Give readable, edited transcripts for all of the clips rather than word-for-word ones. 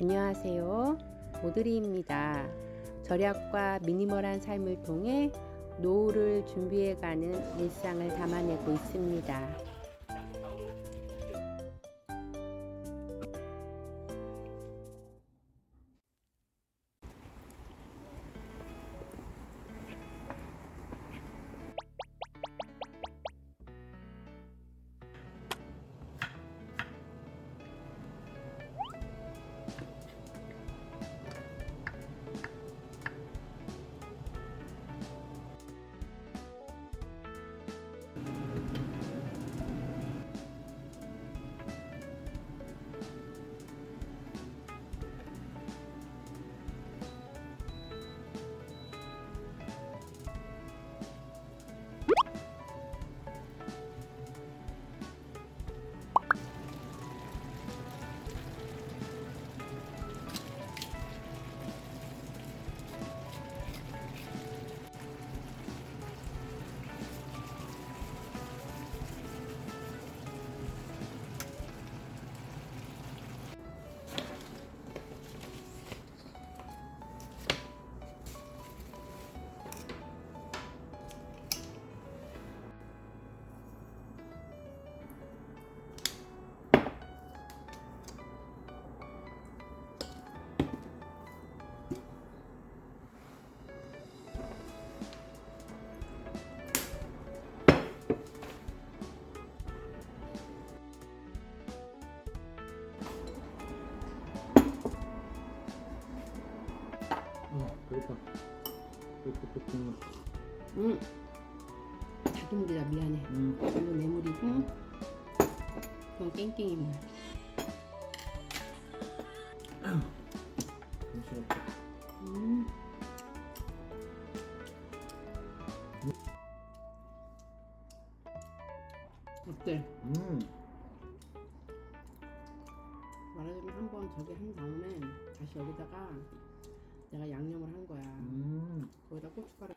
안녕하세요. 오드리입니다. 절약과 미니멀한 삶을 통해 노후를 준비해가는 일상을 담아내고 있습니다. 배고파. 자기 물이라 미안해. 이거 내 물이고, 그건 깽깽이 물. 어때? 말하자면 한번 저기 한 다음에 다시 여기다가 내가 양념을 한 거야. 거기다 고춧가루.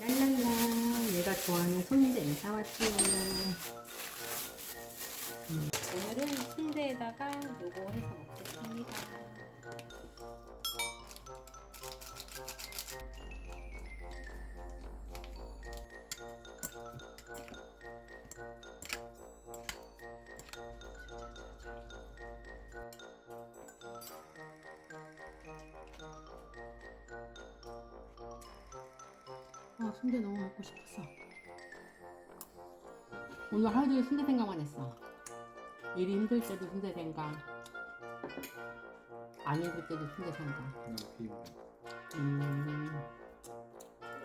랄랄라, 내가 좋아하는 순대 사왔지요. 오늘은 순대에다가 요거 해서 먹겠습니다. 순대 너무 먹고 싶었어. 오늘 하루 종일 순대 생각만 했어. 일이 힘들 때도 순대 생각, 안 힘들 때도 순대 생각. 나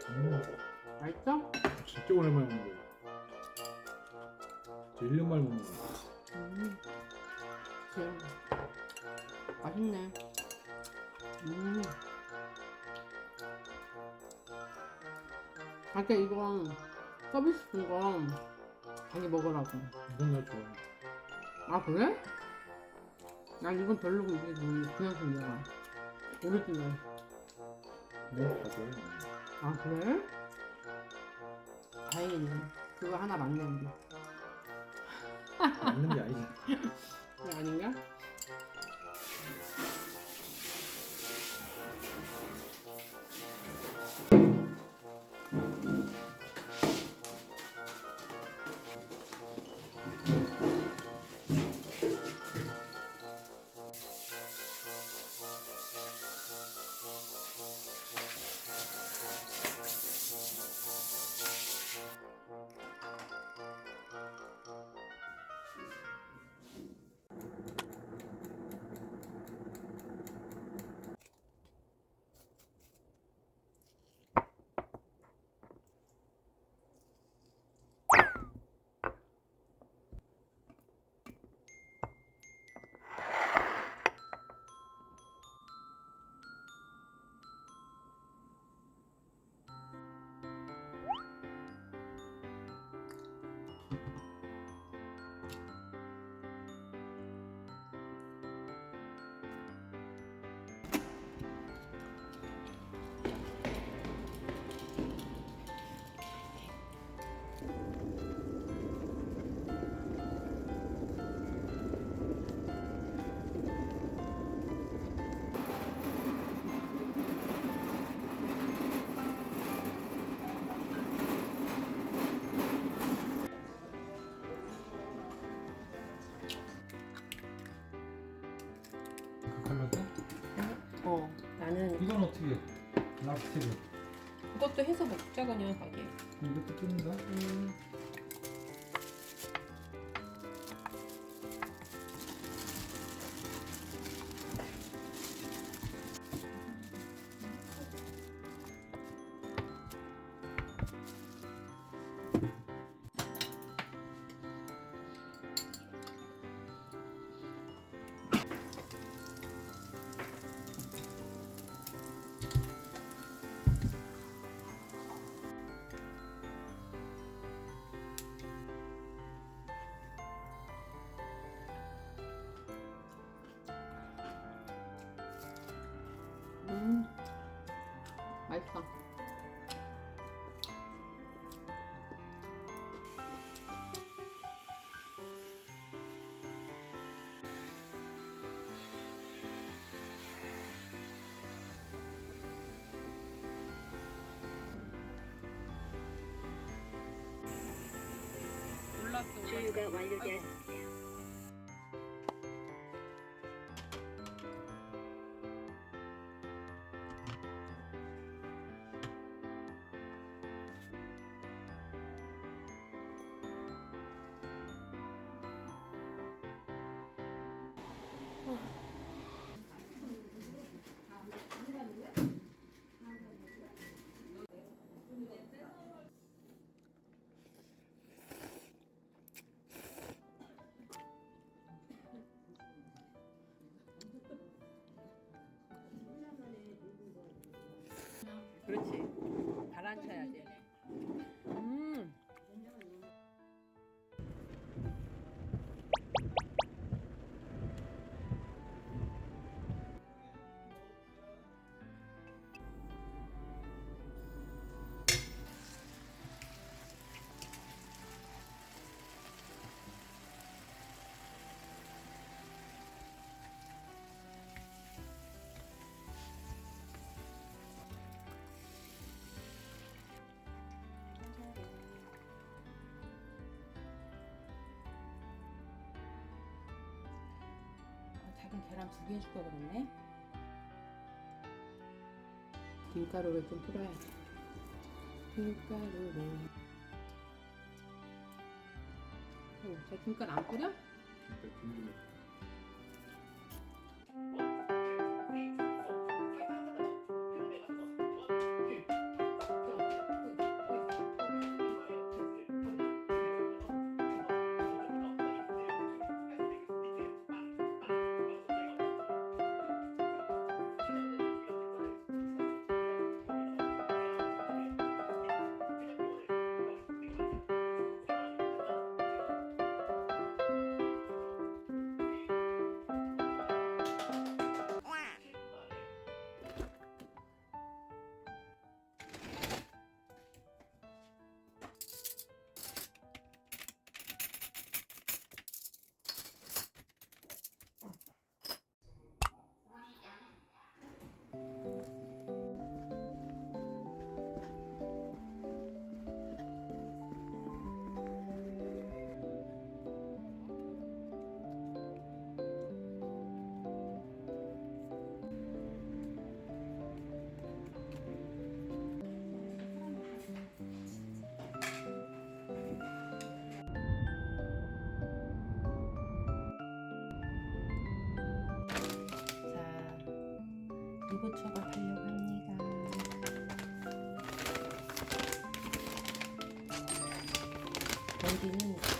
비빔밥. 맛있어? 진짜 오랜만에 먹는 거야. 저 1년 만에 먹는 거야. 그래. 맛있네. 아까 이건 서비스 준 거 자기 먹으라고. 이건 나 좋아해. 아 그래? 난 이건 별로고 이게 그냥 순대야. 오리지널. 내가 다 좋아해. 아 그래? 다행이네. 그거 하나 맞네 우리. 맞는 게 아니지. 그게 아닌가? 그 컬러도? 나는 이건 어떻게 해? 랍스테를. 그것도 해서 먹자거냐 가게. 이것도 뜯는다? 맛있어. 주유가 완료되었습니다. 그렇지. 가라앉혀야지. 작은 계란 2개 해줄 걸 그랬네. 김가루를 좀 뿌려야지. 김가루를. 제 김가루 안 뿌려? 진짜 궁금해. 자, 유부초밥 하려고 합니다. 여기는